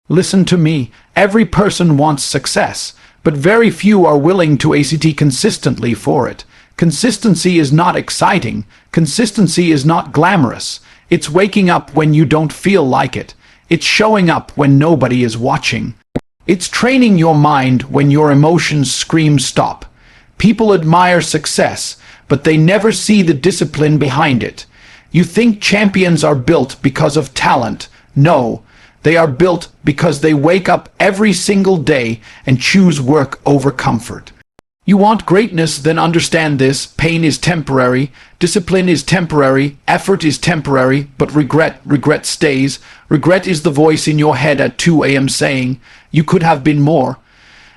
Listen to me. Every person wants success, but very few are willing to act consistently for it. Consistency is not exciting. Consistency is not glamorous. It's waking up when you don't feel like it. It's showing up when nobody is watching. It's training your mind when your emotions scream stop. People admire success, but they never see the discipline behind it. You think champions are built because of talent. No, they are built because they wake up every single day and choose work over comfort. You want greatness, then understand this. Pain is temporary, discipline is temporary, effort is temporary, but regret stays. Regret is the voice in your head at 2 a.m. saying, you could have been more.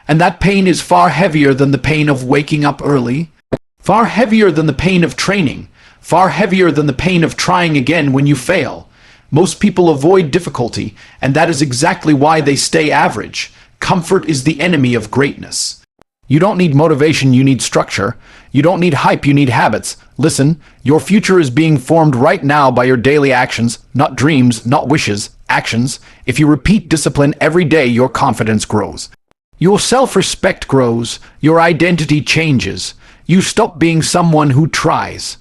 And that pain is far heavier than the pain of waking up early, far heavier than the pain of training, far heavier than the pain of trying again when you fail. Most people avoid difficulty, and that is exactly why they stay average. Comfort is the enemy of greatness. You don't need motivation, you need structure. You don't need hype, you need habits. Listen, your future is being formed right now by your daily actions, not dreams, not wishes, actions. If you repeat discipline every day, your confidence grows. Your self-respect grows, your identity changes. You stop being someone who tries,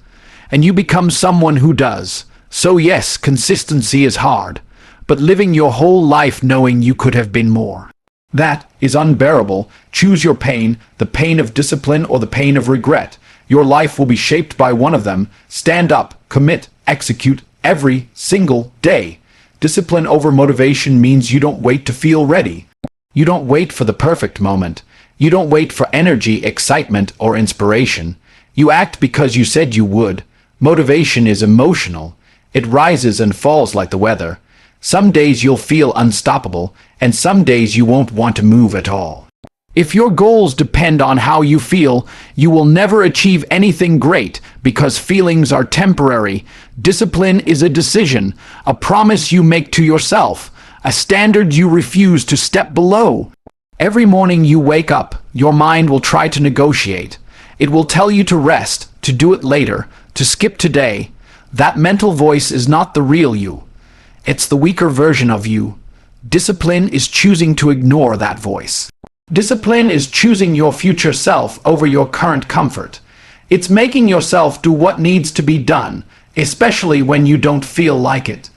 and you become someone who does. So yes, consistency is hard, but living your whole life knowing you could have been more, that is unbearable. Choose your pain, the pain of discipline or the pain of regret. Your life will be shaped by one of them. Stand up, commit, execute every single day. Discipline over motivation means you don't wait to feel ready. You don't wait for the perfect moment. You don't wait for energy, excitement, or inspiration. You act because you said you would. Motivation is emotional. It rises and falls like the weather. Some days you'll feel unstoppable, and some days you won't want to move at all. If your goals depend on how you feel, you will never achieve anything great because feelings are temporary. Discipline is a decision, a promise you make to yourself, a standard you refuse to step below. Every morning you wake up, your mind will try to negotiate. It will tell you to rest, to do it later, to skip today. That mental voice is not the real you. It's the weaker version of you. Discipline is choosing to ignore that voice. Discipline is choosing your future self over your current comfort. It's making yourself do what needs to be done, especially when you don't feel like it.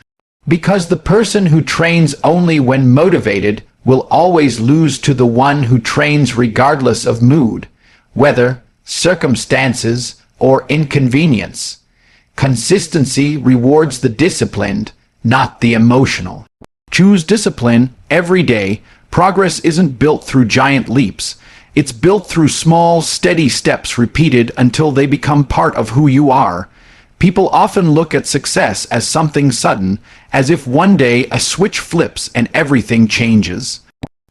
Because the person who trains only when motivated will always lose to the one who trains regardless of mood, weather, circumstances, or inconvenience. Consistency rewards the disciplined, not the emotional. Choose discipline every day. Progress isn't built through giant leaps. It's built through small, steady steps repeated until they become part of who you are. People often look at success as something sudden, as if one day a switch flips and everything changes.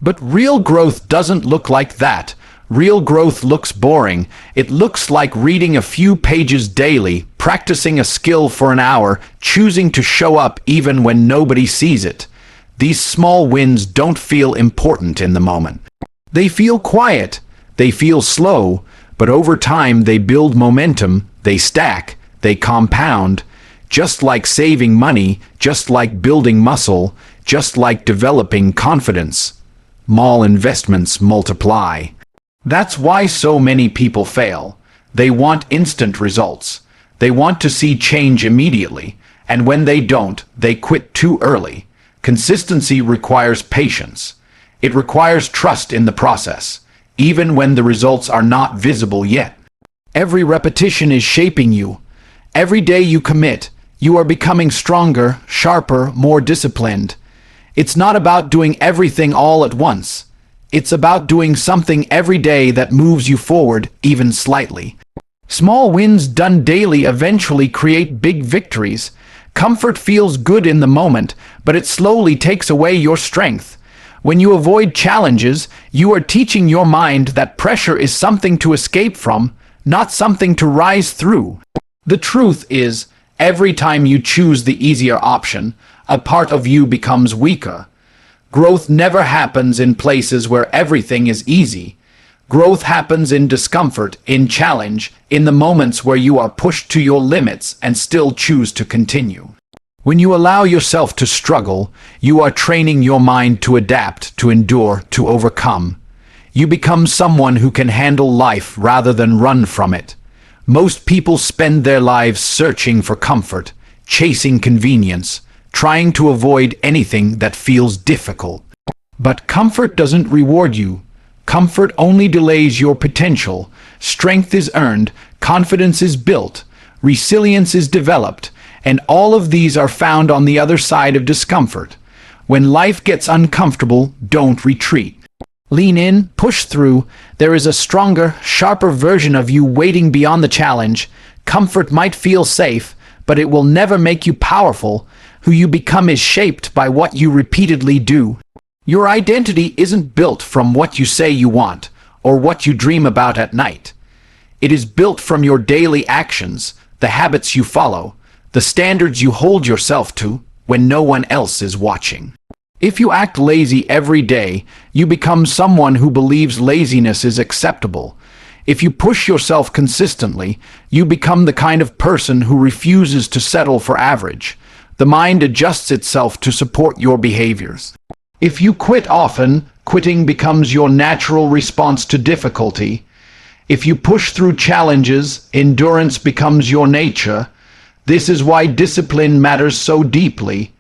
But real growth doesn't look like that. Real growth looks boring. It looks like reading a few pages daily, practicing a skill for an hour, choosing to show up even when nobody sees it. These small wins don't feel important in the moment. They feel quiet, they feel slow, but over time they build momentum, they stack, they compound. Just like saving money, just like building muscle, just like developing confidence. Small investments multiply. That's why so many people fail. They want instant results. They want to see change immediately, and when they don't, they quit too early. Consistency requires patience. It requires trust in the process, even when the results are not visible yet. Every repetition is shaping you. Every day you commit, you are becoming stronger, sharper, more disciplined. It's not about doing everything all at once. It's about doing something every day that moves you forward, even slightly. Small wins done daily eventually create big victories. Comfort feels good in the moment, but it slowly takes away your strength. When you avoid challenges, you are teaching your mind that pressure is something to escape from, not something to rise through. The truth is, every time you choose the easier option, a part of you becomes weaker. Growth never happens in places where everything is easy. Growth happens in discomfort, in challenge, in the moments where you are pushed to your limits and still choose to continue. When you allow yourself to struggle, you are training your mind to adapt, to endure, to overcome. You become someone who can handle life rather than run from it. Most people spend their lives searching for comfort, chasing convenience, trying to avoid anything that feels difficult. But comfort doesn't reward you. Comfort only delays your potential. Strength is earned, confidence is built, resilience is developed, and all of these are found on the other side of discomfort. When life gets uncomfortable, don't retreat. Lean in, push through. There is a stronger, sharper version of you waiting beyond the challenge. Comfort might feel safe, but it will never make you powerful. Who you become is shaped by what you repeatedly do. Your identity isn't built from what you say you want, or what you dream about at night. It is built from your daily actions, the habits you follow, the standards you hold yourself to when no one else is watching. If you act lazy every day, you become someone who believes laziness is acceptable. If you push yourself consistently, you become the kind of person who refuses to settle for average. The mind adjusts itself to support your behaviors. If you quit often, quitting becomes your natural response to difficulty. If you push through challenges, endurance becomes your nature. This is why discipline matters so deeply.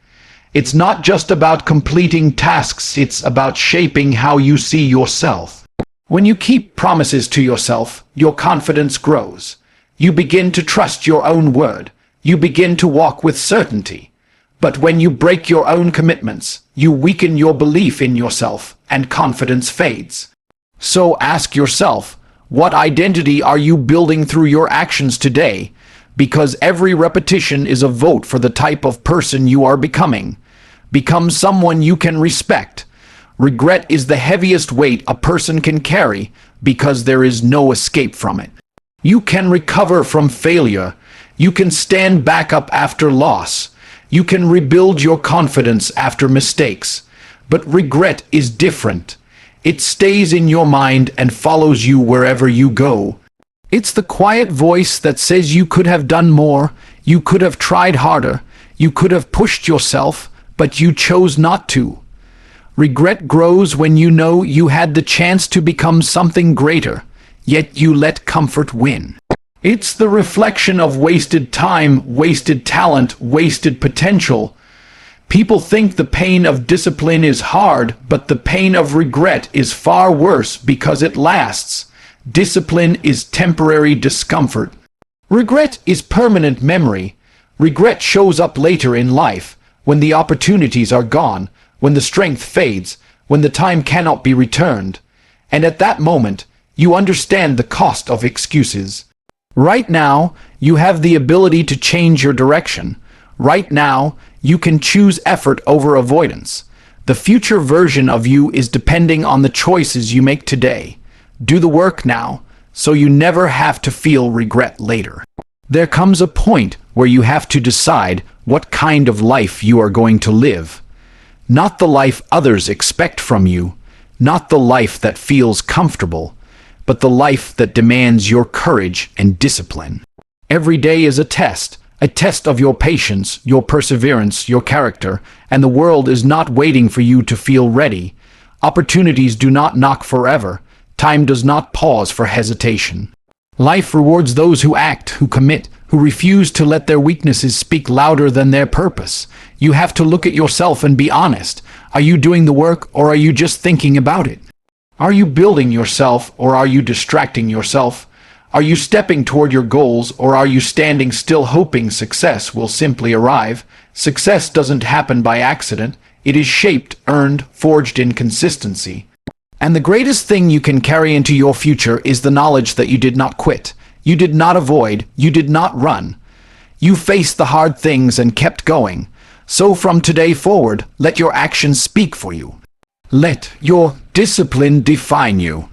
It's not just about completing tasks, it's about shaping how you see yourself. When you keep promises to yourself, your confidence grows. You begin to trust your own word. You begin to walk with certainty. But when you break your own commitments, you weaken your belief in yourself, and confidence fades. So ask yourself, what identity are you building through your actions today? Because every repetition is a vote for the type of person you are becoming. Become someone you can respect. Regret is the heaviest weight a person can carry because there is no escape from it. You can recover from failure. You can stand back up after loss. You can rebuild your confidence after mistakes. But regret is different. It stays in your mind and follows you wherever you go. It's the quiet voice that says you could have done more, you could have tried harder, you could have pushed yourself, but you chose not to. Regret grows when you know you had the chance to become something greater, yet you let comfort win. It's the reflection of wasted time, wasted talent, wasted potential. People think the pain of discipline is hard, but the pain of regret is far worse because it lasts. Discipline is temporary discomfort. Regret is permanent memory. Regret shows up later in life, when the opportunities are gone, when the strength fades, when the time cannot be returned. And at that moment, you understand the cost of excuses. Right now, you have the ability to change your direction. Right now, you can choose effort over avoidance. The future version of you is depending on the choices you make today. Do the work now, so you never have to feel regret later. There comes a point where you have to decide what kind of life you are going to live. Not the life others expect from you, not the life that feels comfortable, but the life that demands your courage and discipline. Every day is a test of your patience, your perseverance, your character, and the world is not waiting for you to feel ready. Opportunities do not knock forever. Time does not pause for hesitation. Life rewards those who act, who commit, who refuse to let their weaknesses speak louder than their purpose. You have to look at yourself and be honest. Are you doing the work, or are you just thinking about it? Are you building yourself, or are you distracting yourself? Are you stepping toward your goals, or are you standing still hoping success will simply arrive? Success doesn't happen by accident. It is shaped, earned, forged in consistency. And the greatest thing you can carry into your future is the knowledge that you did not quit. You did not avoid. You did not run. You faced the hard things and kept going. So from today forward, let your actions speak for you. Let your discipline define you.